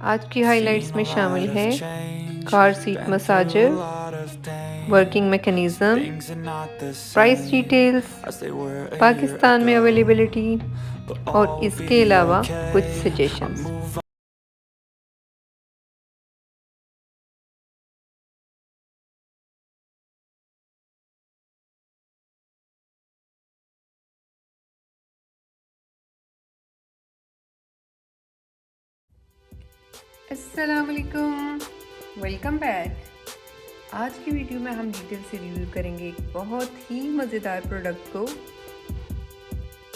आज की हाइलाइट्स में शामिल है car seat massager, working mechanism, price details, Pakistan में अवेलेबिलिटी और इसके अलावा कुछ सजेशंस। अस्सलाम वालेकुम, वेलकम बैक। आज की वीडियो में हम डिटेल से रिव्यू करेंगे एक बहुत ही मज़ेदार प्रोडक्ट को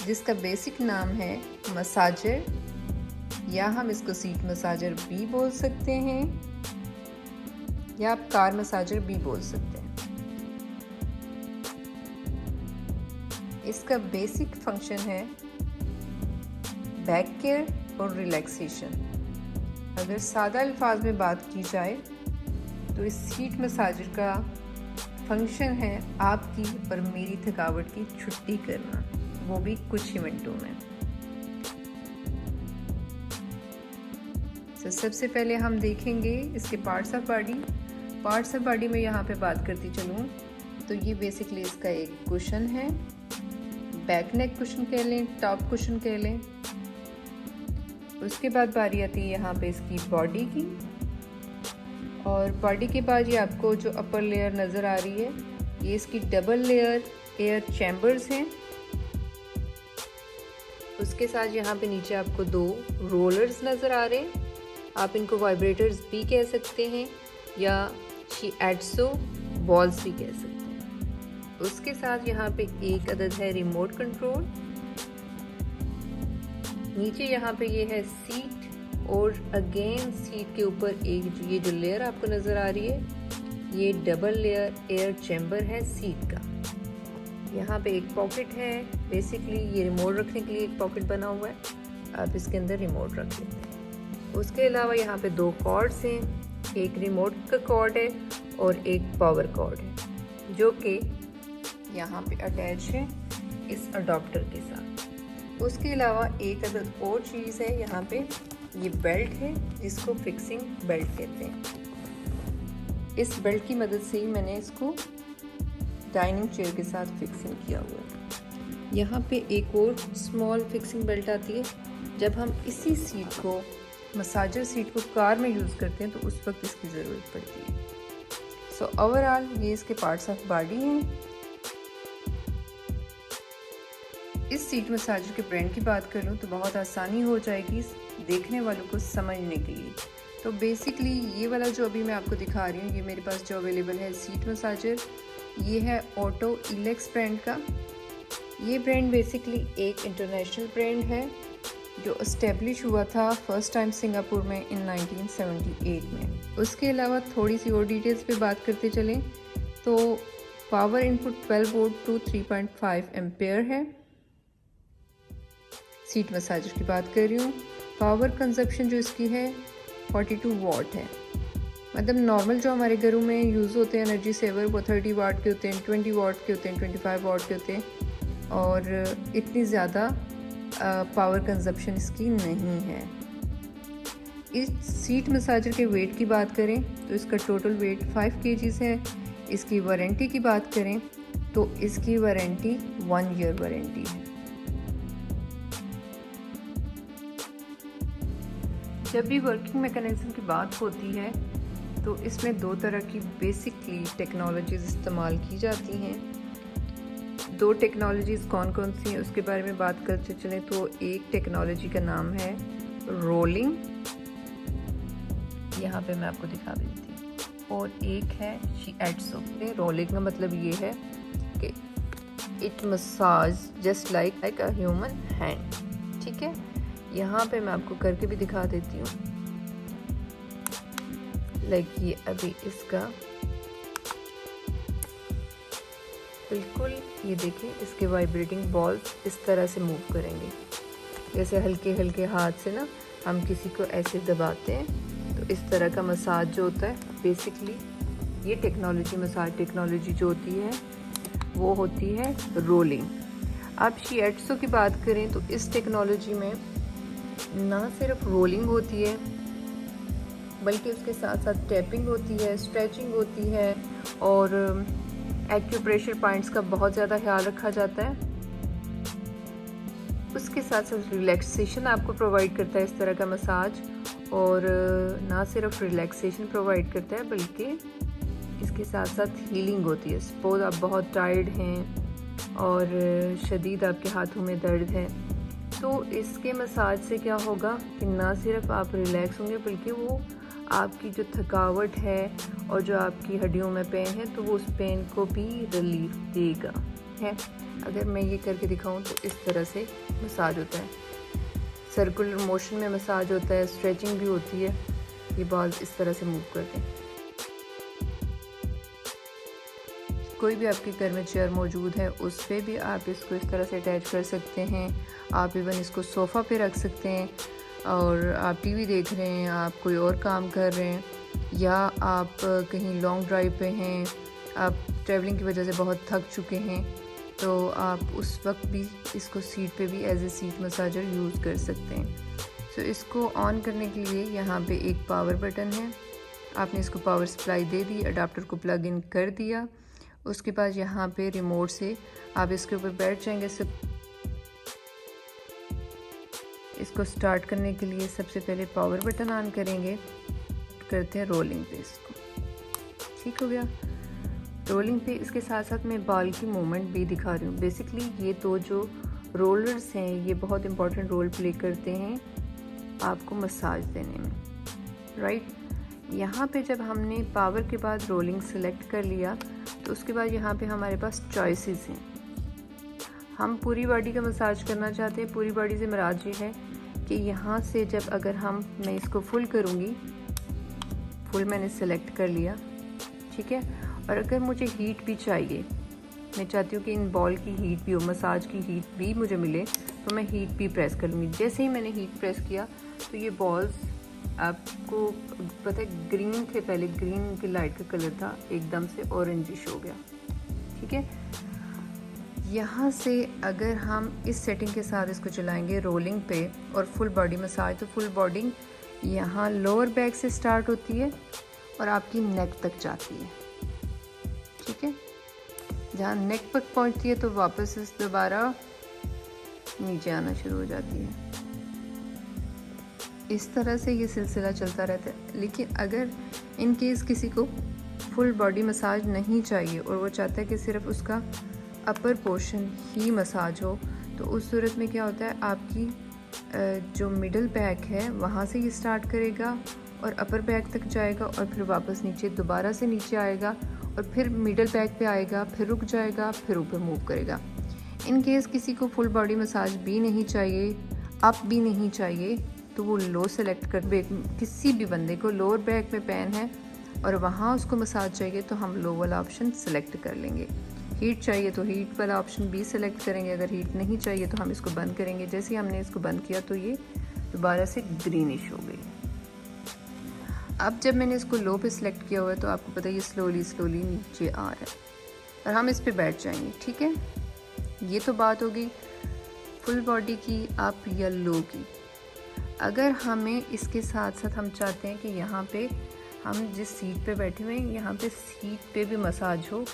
जिसका बेसिक नाम है मसाजर, या हम इसको सीट मसाजर भी बोल सकते हैं या आप कार मसाजर भी बोल सकते हैं। इसका बेसिक फंक्शन है बैक केयर और रिलैक्सेशन। अगर सादा अल्फाज में बात की जाए तो इस सीट मसाजर का फंक्शन है आपकी और मेरी थकावट की छुट्टी करना, वो भी कुछ ही मिनटों में। तो सबसे पहले हम देखेंगे इसके parts of body. Parts of body में यहाँ पे बात करती चलूँ तो ये बेसिकली इसका एक कुशन है, बैक नेक कुशन कह लें, टॉप कुशन कह लें। उसके बाद बारी आती है यहाँ पे इसकी बॉडी की, और बॉडी के बाद ये आपको जो अपर लेयर नज़र आ रही है ये इसकी डबल लेयर एयर चैम्बर्स हैं। उसके साथ यहाँ पे नीचे आपको 2 रोलर्स नज़र आ रहे हैं, आप इनको वाइब्रेटर्स भी कह सकते हैं या शिएटसो बॉल्स भी कह सकते हैं। उसके साथ यहाँ पे एक अदद है रिमोट कंट्रोल। नीचे यहाँ पे ये है सीट, और अगेन सीट के ऊपर एक ये जो लेयर आपको नज़र आ रही है ये डबल लेयर एयर चैम्बर है सीट का। यहाँ पे एक पॉकेट है, बेसिकली ये रिमोट रखने के लिए एक पॉकेट बना हुआ है, आप इसके अंदर रिमोट रख लेते हैं। उसके अलावा यहाँ पे 2 कॉर्ड्स हैं, एक रिमोट का कॉर्ड है और एक पावर कॉर्ड है जो कि यहाँ पे अटैच है इस अडॉप्टर के साथ। उसके अलावा एक अदद और चीज़ है, यहाँ पे ये बेल्ट है जिसको फिक्सिंग बेल्ट कहते हैं। इस बेल्ट की मदद से ही मैंने इसको डाइनिंग चेयर के साथ फिक्सिंग किया हुआ है। यहाँ पे एक और स्मॉल फिक्सिंग बेल्ट आती है, जब हम इसी सीट को मसाजर सीट को कार में यूज़ करते हैं तो उस वक्त इसकी ज़रूरत पड़ती है। सो ओवरऑल ये इसके पार्ट्स ऑफ बॉडी हैं। इस सीट मसाजर के ब्रांड की बात कर लूँ तो बहुत आसानी हो जाएगी देखने वालों को समझने के लिए। तो बेसिकली ये वाला जो अभी मैं आपको दिखा रही हूँ, ये मेरे पास जो अवेलेबल है सीट मसाजर, ये है ऑटो इलेक्स ब्रांड का। ये ब्रांड बेसिकली एक इंटरनेशनल ब्रांड है जो इस्टेब्लिश हुआ था फर्स्ट टाइम सिंगापुर में इन 1978 में। उसके अलावा थोड़ी सी और डिटेल्स पे बात करते चलें तो power input 12 volt to 3.5 ampere है। सीट मसाजर की बात कर रही हूँ, पावर कंजप्शन जो इसकी है 42 वाट है। मतलब नॉर्मल जो हमारे घरों में यूज़ होते हैं एनर्जी सेवर वो 30 वाट के होते हैं, 20 वाट के होते हैं, 25 वाट के होते हैं, और इतनी ज़्यादा पावर कंजप्शन इसकी नहीं है। इस सीट मसाजर के वेट की बात करें तो इसका टोटल वेट 5 kg है। इसकी वारंटी की बात करें तो इसकी वारंटी 1 ईयर वारंटी है। जब भी वर्किंग मैकेनिज्म की बात होती है तो इसमें 2 तरह की बेसिकली टेक्नोलॉजीज़ इस्तेमाल की जाती हैं। 2 टेक्नोलॉजीज़ कौन कौन सी हैं उसके बारे में बात करते चलें तो एक टेक्नोलॉजी का नाम है रोलिंग, यहाँ पे मैं आपको दिखा देती हूँ, और एक है शिएटसो। रोलिंग का मतलब ये है कि it massage just like a human hand. ठीक है, यहाँ पे मैं आपको करके भी दिखा देती हूँ। लाइक ये अभी इसका बिल्कुल, ये देखें इसके वाइब्रेटिंग बॉल्स इस तरह से मूव करेंगे, जैसे हल्के हल्के हाथ से ना हम किसी को ऐसे दबाते हैं तो इस तरह का मसाज जो होता है बेसिकली ये टेक्नोलॉजी, मसाज टेक्नोलॉजी जो होती है वो होती है रोलिंग। आप शिएटसो की बात करें तो इस टेक्नोलॉजी में ना सिर्फ रोलिंग होती है बल्कि उसके साथ साथ टैपिंग होती है, स्ट्रेचिंग होती है और एक्यूप्रेशर पॉइंट्स का बहुत ज़्यादा ख्याल रखा जाता है। उसके साथ साथ रिलैक्सेशन आपको प्रोवाइड करता है इस तरह का मसाज, और ना सिर्फ रिलैक्सेशन प्रोवाइड करता है बल्कि इसके साथ साथ हीलिंग होती है। सपोज आप बहुत टायर्ड हैं और शदीद आपके हाथों में दर्द है, तो इसके मसाज से क्या होगा कि ना सिर्फ आप रिलैक्स होंगे बल्कि वो आपकी जो थकावट है और जो आपकी हड्डियों में पेन है तो वो उस पेन को भी रिलीफ देगा है। अगर मैं ये करके दिखाऊं तो इस तरह से मसाज होता है, सर्कुलर मोशन में मसाज होता है, स्ट्रेचिंग भी होती है। ये बॉल इस तरह से मूव करते हैं। कोई भी आपके घर में चेयर मौजूद है उस पर भी आप इसको इस तरह से अटैच कर सकते हैं। आप इवन इसको सोफ़ा पे रख सकते हैं और आप टीवी देख रहे हैं, आप कोई और काम कर रहे हैं, या आप कहीं लॉन्ग ड्राइव पे हैं, आप ट्रैवलिंग की वजह से बहुत थक चुके हैं, तो आप उस वक्त भी इसको सीट पे भी as a seat massager use कर सकते हैं। सो इसको ऑन करने के लिए यहाँ पे एक पावर बटन है। आपने इसको पावर सप्लाई दे दी, अडाप्टर को प्लग इन कर दिया। उसके बाद यहाँ पे रिमोट से आप इसके ऊपर बैठ जाएंगे। इसको स्टार्ट करने के लिए सबसे पहले पावर बटन ऑन करेंगे, करते हैं रोलिंग पे इसको। ठीक हो गया रोलिंग पे। इसके साथ साथ मैं बॉल की मूवमेंट भी दिखा रही हूँ। बेसिकली ये दो जो रोलर्स हैं ये बहुत इंपॉर्टेंट रोल प्ले करते हैं आपको मसाज देने में, राइट। यहाँ पे जब हमने पावर के बाद रोलिंग सेलेक्ट कर लिया तो उसके बाद यहाँ पे हमारे पास चॉइसेस हैं। हम पूरी बॉडी का मसाज करना चाहते हैं। पूरी बॉडी से मुराद ये है कि यहाँ से जब अगर मैं इसको फुल करूँगी, फुल मैंने सेलेक्ट कर लिया, ठीक है। और अगर मुझे हीट भी चाहिए, मैं चाहती हूँ कि इन बॉल की हीट भी हो, मसाज की हीट भी मुझे मिले, तो मैं हीट भी प्रेस कर लूँगी। जैसे ही मैंने हीट प्रेस किया तो ये बॉल्स, आपको पता है ग्रीन थे पहले, ग्रीन की लाइट का कलर था, एकदम से ऑरेंजिश हो गया, ठीक है। यहाँ से अगर हम इस सेटिंग के साथ इसको चलाएंगे रोलिंग पे और फुल बॉडी मसाज, तो फुल बॉडी यहाँ लोअर बैक से स्टार्ट होती है और आपकी नेक तक जाती है, ठीक है। जहाँ नेक तक पहुँचती है तो वापस दोबारा नीचे आना शुरू हो जाती है। इस तरह से ये सिलसिला चलता रहता है। लेकिन अगर इन केस किसी को फुल बॉडी मसाज नहीं चाहिए और वो चाहता है कि सिर्फ उसका अपर पोर्शन ही मसाज हो, तो उस सूरत में क्या होता है, आपकी जो मिडल बैक है वहाँ से ये स्टार्ट करेगा और अपर बैक तक जाएगा और फिर वापस नीचे, दोबारा से नीचे आएगा और फिर मिडल बैक पे आएगा, फिर रुक जाएगा, फिर ऊपर मूव करेगा। इन केस किसी को फुल बॉडी मसाज भी नहीं चाहिए, अप भी नहीं चाहिए, तो वो लो सेलेक्ट कर, किसी भी बंदे को लोअर बैक में पेन है और वहाँ उसको मसाज चाहिए तो हम लो वाला ऑप्शन सेलेक्ट कर लेंगे। हीट चाहिए तो हीट वाला ऑप्शन भी सेलेक्ट करेंगे। अगर हीट नहीं चाहिए तो हम इसको बंद करेंगे। जैसे ही हमने इसको बंद किया तो ये दोबारा से ग्रीनिश हो गई। अब जब मैंने इसको लो पे सिलेक्ट किया हुआ है तो आपको पता है ये स्लोली नीचे आ रहा है और हम इस पे बैठ जाएंगे, ठीक है। ये तो बात होगी फुल बॉडी की, अप या लो की। अगर हमें इसके साथ साथ हम चाहते हैं कि यहाँ पे हम जिस सीट पे बैठे हुए हैं यहाँ पे सीट पे भी मसाज हो,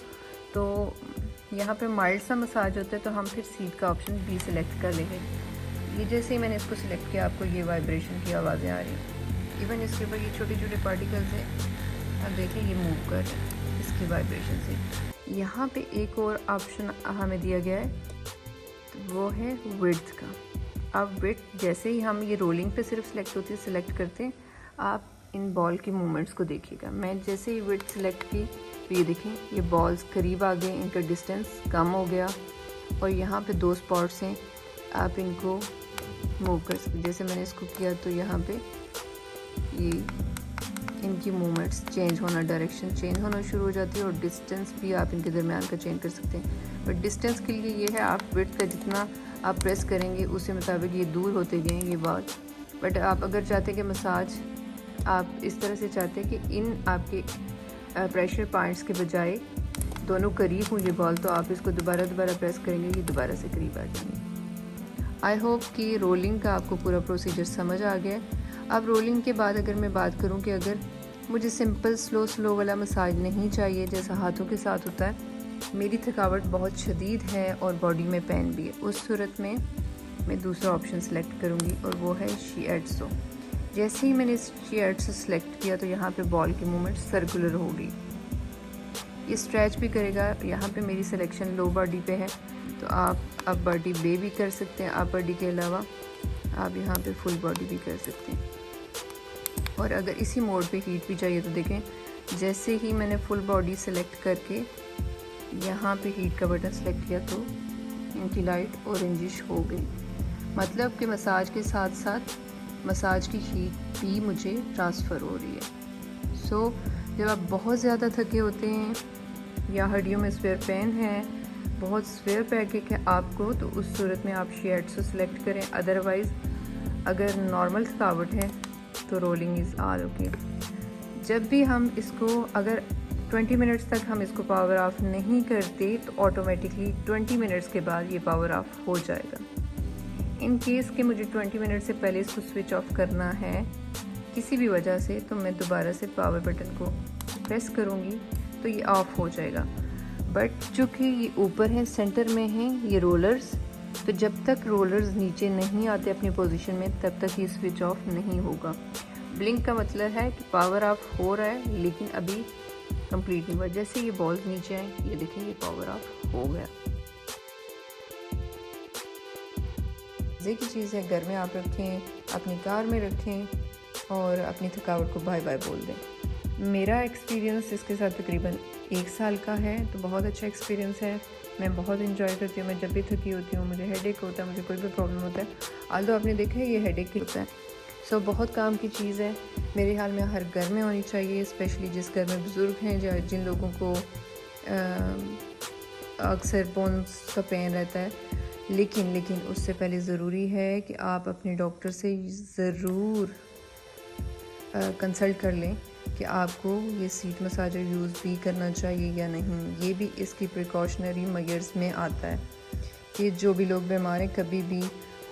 तो यहाँ पे माइल्ड सा मसाज होता है, तो हम फिर सीट का ऑप्शन भी सिलेक्ट कर लेंगे। ये जैसे ही मैंने इसको सिलेक्ट किया आपको ये वाइब्रेशन की आवाज़ें आ रही हैं। इवन इसके ऊपर ये छोटे छोटे पार्टिकल्स हैं, अब देखिए ये मूव कर रहे हैं इसकी वाइब्रेशन से। यहाँ पे एक और ऑप्शन हमें दिया गया है, तो वो है विड्थ का। अब विड्थ जैसे ही हम ये रोलिंग पे सिर्फ सिलेक्ट होती है, सिलेक्ट करते हैं, आप इन बॉल की मूवमेंट्स को देखिएगा। मैं जैसे ही विड्थ सिलेक्ट की तो ये देखें ये बॉल्स करीब आ गए, इनका डिस्टेंस कम हो गया और यहाँ पे 2 स्पॉट्स हैं, आप इनको मूव कर सकते। जैसे मैंने इसको किया तो यहाँ पे ये इनकी मूवमेंट्स चेंज होना, डायरेक्शन चेंज होना शुरू हो जाती है और डिस्टेंस भी आप इनके दरमियान का चेंज कर सकते हैं। बट डिस्टेंस के लिए ये है आप विड्थ का जितना आप प्रेस करेंगे उसी मुताबिक ये दूर होते गए ये बॉल। बट आप अगर चाहते हैं कि मसाज आप इस तरह से चाहते हैं कि इन आपके प्रेशर पॉइंट्स के बजाय दोनों करीब हों ये बॉल, तो आप इसको दोबारा प्रेस करेंगे, ये दोबारा से करीब आ जाएंगे। आई होप कि रोलिंग का आपको पूरा प्रोसीजर समझ आ गया है। अब रोलिंग के बाद अगर मैं बात करूं कि अगर मुझे सिंपल स्लो वाला मसाज नहीं चाहिए जैसा हाथों के साथ होता है, मेरी थकावट बहुत शदीद है और बॉडी में पेन भी है, उस सूरत में मैं दूसरा ऑप्शन सेलेक्ट करूंगी और वो है शिएटसो। जैसे ही मैंने शिएटसो सेलेक्ट किया तो यहाँ पे बॉल की मूवमेंट सर्कुलर हो गई, ये स्ट्रेच भी करेगा। यहाँ पे मेरी सिलेक्शन लो बॉडी पे है, तो आप अब बॉडी बे भी कर सकते हैं। आप बॉडी के अलावा आप यहाँ पे फुल बॉडी भी कर सकते हैं। और अगर इसी मोड पे हीट भी चाहिए तो देखें, जैसे ही मैंने फुल बॉडी सेलेक्ट करके यहाँ पे हीट का बटन सेलेक्ट किया तो इनकी लाइट ऑरेंजिश हो गई, मतलब कि मसाज के साथ साथ मसाज की हीट भी मुझे ट्रांसफ़र हो रही है। सो जब आप बहुत ज़्यादा थके होते हैं या हड्डियों में स्वेयर पेन है, बहुत स्वेयर पैकेक है आपको, तो उस सूरत में आप शिएटसो सेलेक्ट करें। अदरवाइज़ अगर नॉर्मल थकावट है तो रोलिंग इज़ ऑल ओके। जब भी हम इसको अगर 20 मिनट्स तक हम इसको पावर ऑफ नहीं करते तो ऑटोमेटिकली 20 मिनट्स के बाद ये पावर ऑफ हो जाएगा। इन केस कि मुझे 20 मिनट से पहले इसको स्विच ऑफ करना है किसी भी वजह से, तो मैं दोबारा से पावर बटन को प्रेस करूँगी तो ये ऑफ हो जाएगा। बट चूँकि ये ऊपर है, सेंटर में है ये रोलर्स, तो जब तक रोलर्स नीचे नहीं आते अपनी पोजीशन में तब तक ये स्विच ऑफ नहीं होगा। ब्लिंक का मतलब है कि पावर ऑफ हो रहा है लेकिन अभी कंप्लीट नहीं हुआ। जैसे ये बॉल्स नीचे आए, ये देखें ये पावर ऑफ हो गया। मज़े की चीज़ है, घर में आप रखें, अपनी कार में रखें और अपनी थकावट को बाय बाय बोल दें। मेरा एक्सपीरियंस इसके साथ तकरीबन 1 साल का है, तो बहुत अच्छा एक्सपीरियंस है। मैं बहुत इंजॉय करती हूँ। मैं जब भी थकी होती हूँ, मुझे हेडेक होता है, मुझे कोई भी प्रॉब्लम होता है, आल्दो आपने देखा है ये हेडेक होता है। सो बहुत काम की चीज़ है, मेरे ख्याल में हर घर में होनी चाहिए, स्पेशली जिस घर में बुज़ुर्ग हैं, जिन लोगों को अक्सर बोन्स का पेन रहता है। लेकिन उससे पहले ज़रूरी है कि आप अपने डॉक्टर से ज़रूर कंसल्ट कर लें कि आपको ये सीट मसाजर यूज़ भी करना चाहिए या नहीं। ये भी इसकी प्रिकॉशनरी मेजर्स में आता है कि जो भी लोग बीमार हैं कभी भी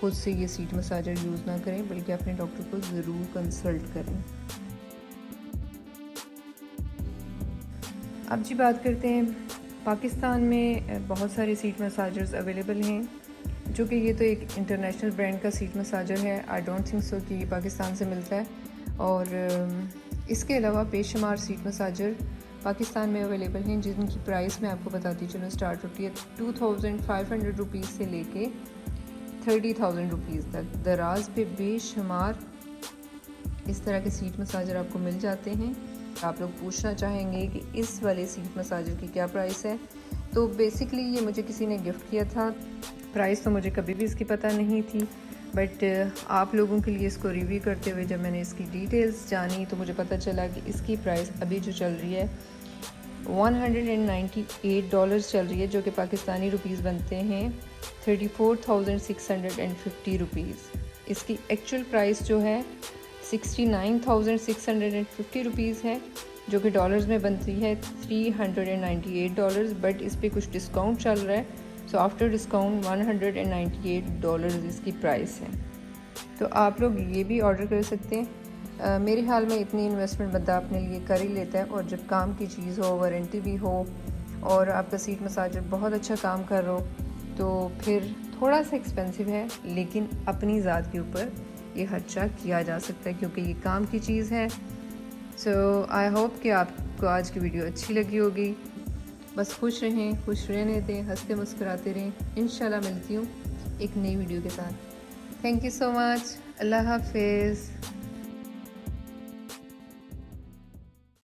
खुद से ये सीट मसाजर यूज़ ना करें, बल्कि अपने डॉक्टर को ज़रूर कंसल्ट करें। अब जी बात करते हैं, पाकिस्तान में बहुत सारे सीट मसाजर्स अवेलेबल हैं, जो कि ये तो एक इंटरनेशनल ब्रांड का सीट मसाजर है। आई डोंट थिंक सो कि ये पाकिस्तान से मिलता है। और इसके अलावा बेशुमार सीट मसाजर पाकिस्तान में अवेलेबल हैं, जिनकी प्राइस मैं आपको बताती चलूँ स्टार्ट होती है 2500 रुपीज़ से लेके 30,000 रुपीज़ तक। दराज पे बेशुमार इस तरह के सीट मसाजर आपको मिल जाते हैं। आप लोग पूछना चाहेंगे कि इस वाले सीट मसाजर की क्या प्राइस है, तो बेसिकली ये मुझे किसी ने गिफ्ट किया था। प्राइस तो मुझे कभी भी इसकी पता नहीं थी, बट आप लोगों के लिए इसको रिव्यू करते हुए जब मैंने इसकी डिटेल्स जानी तो मुझे पता चला कि इसकी प्राइस अभी जो चल रही है $198 चल रही है, जो कि पाकिस्तानी रुपीज़ बनते हैं 34,650 रुपीज़। इसकी एक्चुअल प्राइस जो है 69,650 रुपीज़ है, जो कि डॉलर्स में बनती है $398, बट इस पर कुछ डिस्काउंट चल रहा है, सो आफ्टर डिस्काउंट $198 इसकी प्राइस है। तो आप लोग ये भी ऑर्डर कर सकते हैं। मेरे ख्याल में इतनी इन्वेस्टमेंट बंदा अपने लिए कर ही लेता है, और जब काम की चीज़ हो, वारंटी भी हो और आपका सीट मसाजर बहुत अच्छा काम कर रहा हो, तो फिर थोड़ा सा एक्सपेंसिव है, लेकिन अपनी ज़ात के ऊपर ये खर्चा किया जा सकता है क्योंकि ये काम की चीज़ है। सो आई होप कि आपको आज की वीडियो अच्छी लगी होगी। बस खुश रहें, खुश रहने दें, हंसते मुस्कुराते रहें। इंशाल्लाह मिलती हूँ एक नई वीडियो के साथ। Thank you so much. अल्लाह हाफिज़।